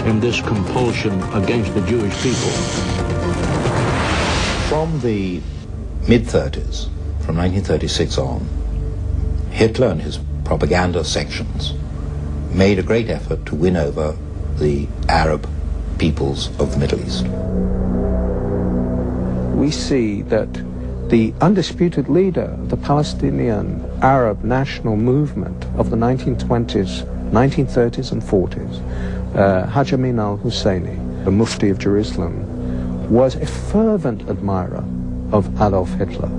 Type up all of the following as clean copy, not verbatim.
in this compulsion against the Jewish people. From the mid-30s, from 1936 on, Hitler and his propaganda sections made a great effort to win over the Arab peoples of the Middle East. We see that the undisputed leader of the Palestinian Arab national movement of the 1920s, 1930s and 40s, Haj Amin al-Husseini, the Mufti of Jerusalem, was a fervent admirer of Adolf Hitler.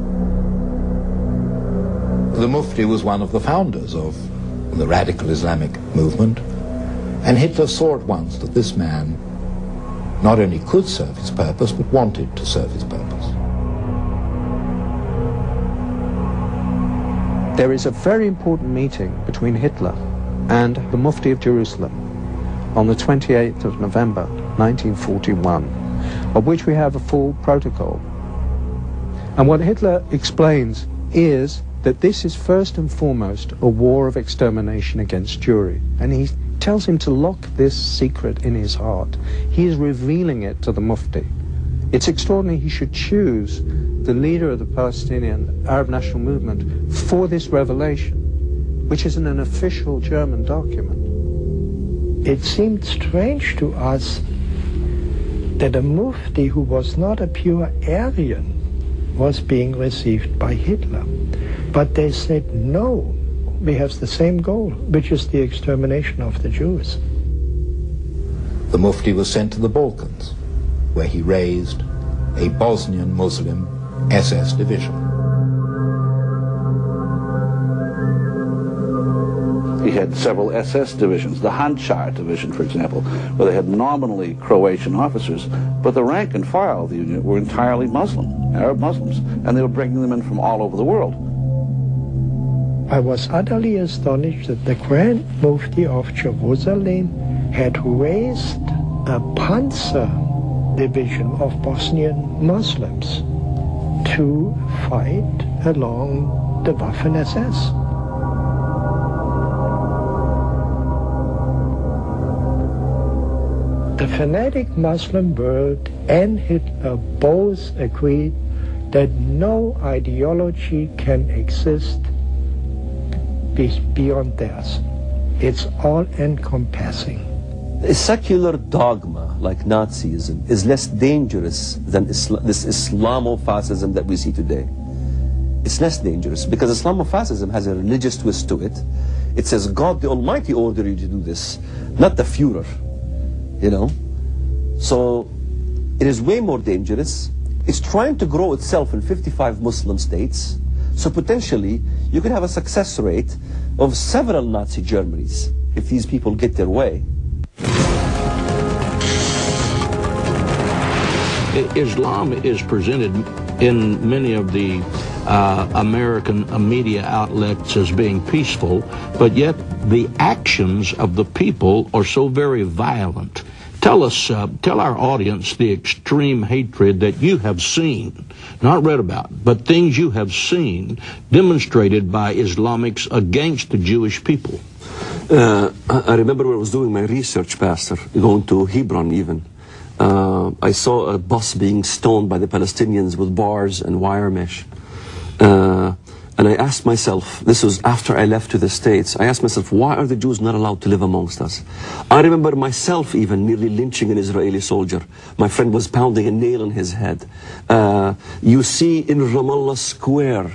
The Mufti was one of the founders of the radical Islamic movement, and Hitler saw at once that this man not only could serve his purpose, but wanted to serve his purpose. There is a very important meeting between Hitler and the Mufti of Jerusalem on the 28th of November 1941, of which we have a full protocol. And what Hitler explains is that this is first and foremost a war of extermination against Jewry, and he tells him to lock this secret in his heart. He is revealing it to the Mufti. It's extraordinary he should choose the leader of the Palestinian Arab National Movement for this revelation, which is in an official German document. It seemed strange to us that a Mufti who was not a pure Aryan was being received by Hitler. But they said, no, we have the same goal, which is the extermination of the Jews. The Mufti was sent to the Balkans, where he raised a Bosnian Muslim SS division. He had several SS divisions, the Handschar division, for example, where they had nominally Croatian officers, but the rank and file of the unit were entirely Muslim, Arab Muslims, and they were bringing them in from all over the world. I was utterly astonished that the Grand Mufti of Jerusalem had raised a Panzer division of Bosnian Muslims to fight along the Waffen-SS. The fanatic Muslim world and Hitler both agreed that no ideology can exist beyond theirs. It's all-encompassing. A secular dogma like Nazism is less dangerous than this Islamofascism that we see today. It's less dangerous because Islamofascism has a religious twist to it. It says God the Almighty ordered you to do this, not the Führer, you know. So it is way more dangerous. It's trying to grow itself in 55 Muslim states. So potentially, you could have a success rate of several Nazi Germanys if these people get their way. Islam is presented in many of the American media outlets as being peaceful, but yet the actions of the people are so very violent. Tell us, tell our audience the extreme hatred that you have seen, not read about, but things you have seen demonstrated by Islamics against the Jewish people. I remember when I was doing my research, Pastor, going to Hebron even. I saw a bus being stoned by the Palestinians with bars and wire mesh. And I asked myself, this was after I left to the States, I asked myself, why are the Jews not allowed to live amongst us? I remember myself even nearly lynching an Israeli soldier. My friend was pounding a nail in his head. You see in Ramallah Square,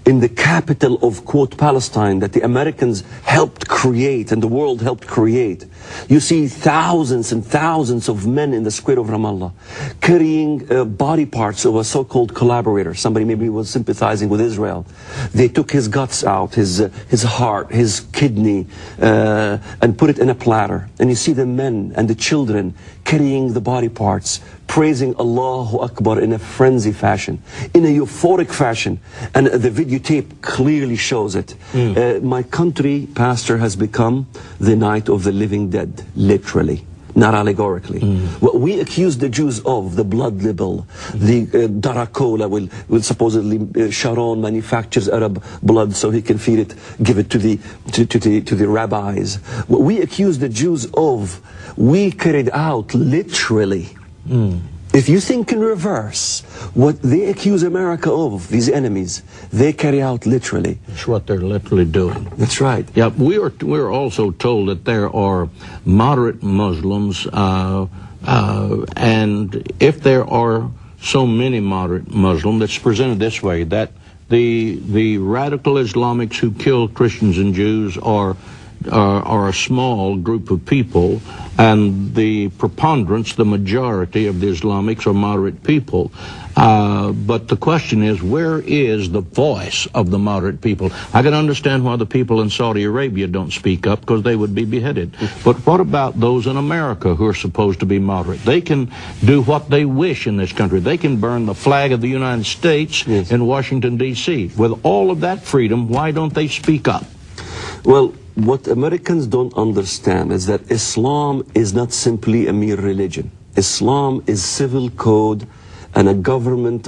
in the capital of, quote, Palestine, that the Americans helped create and the world helped create. You see thousands and thousands of men in the square of Ramallah carrying body parts of a so-called collaborator. Somebody maybe was sympathizing with Israel. They took his guts out, his heart, his kidney, and put it in a platter. And you see the men and the children carrying the body parts, praising Allahu Akbar in a frenzy fashion, in a euphoric fashion. And the videotape clearly shows it. My country, Pastor, has become the night of the living dead, literally. not allegorically. What we accuse the Jews of, the blood libel, the Daracola, will supposedly Sharon manufactures Arab blood so he can feed it, give it to the rabbis. What we accuse the Jews of, we carried out literally. If you think in reverse, what they accuse America of, these enemies, they carry out literally. That's what they're literally doing. That's right. Yeah, we're also told that there are moderate Muslims, and if there are so many moderate Muslims, it's presented this way, that the radical Islamics who kill Christians and Jews are a small group of people, and the preponderance, the majority of the Islamics are moderate people. But the question is, where is the voice of the moderate people? I can understand why the people in Saudi Arabia don't speak up, because they would be beheaded. But what about those in America who are supposed to be moderate? They can do what they wish in this country. They can burn the flag of the United States in Washington, D.C. With all of that freedom, why don't they speak up? Well, what Americans don't understand is that Islam is not simply a mere religion. Islam is civil code and a government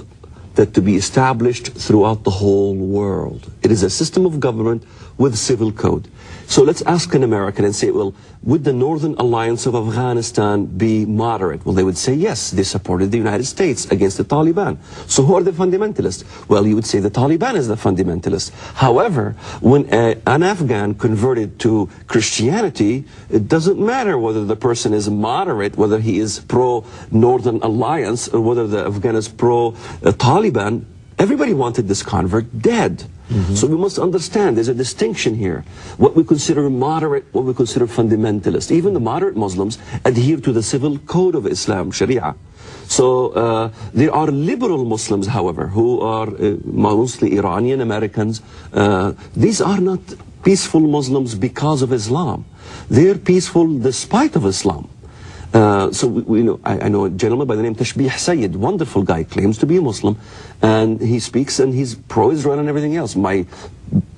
that to be established throughout the whole world. It is a system of government with civil code. So let's ask an American and say, well, would the Northern Alliance of Afghanistan be moderate? Well, they would say yes, they supported the United States against the Taliban. So who are the fundamentalists? Well, you would say the Taliban is the fundamentalist. However, when an Afghan converted to Christianity, it doesn't matter whether the person is moderate, whether he is pro-Northern Alliance, or whether the Afghan is pro-Taliban. Everybody wanted this convert dead. So we must understand there's a distinction here. What we consider moderate, what we consider fundamentalist. Even the moderate Muslims adhere to the civil code of Islam, Sharia. So there are liberal Muslims, however, who are mostly Iranian Americans. These are not peaceful Muslims because of Islam. They're peaceful despite of Islam. I know a gentleman by the name Tashbih Sayyid, wonderful guy, claims to be a Muslim, and he speaks and he's pro-Israel and everything else. My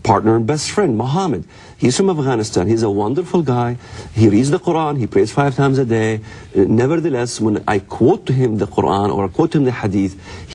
partner and best friend, Muhammad, he's from Afghanistan. He's a wonderful guy. He reads the Quran. He prays 5 times a day. Nevertheless, when I quote to him the Quran or I quote to him the Hadith,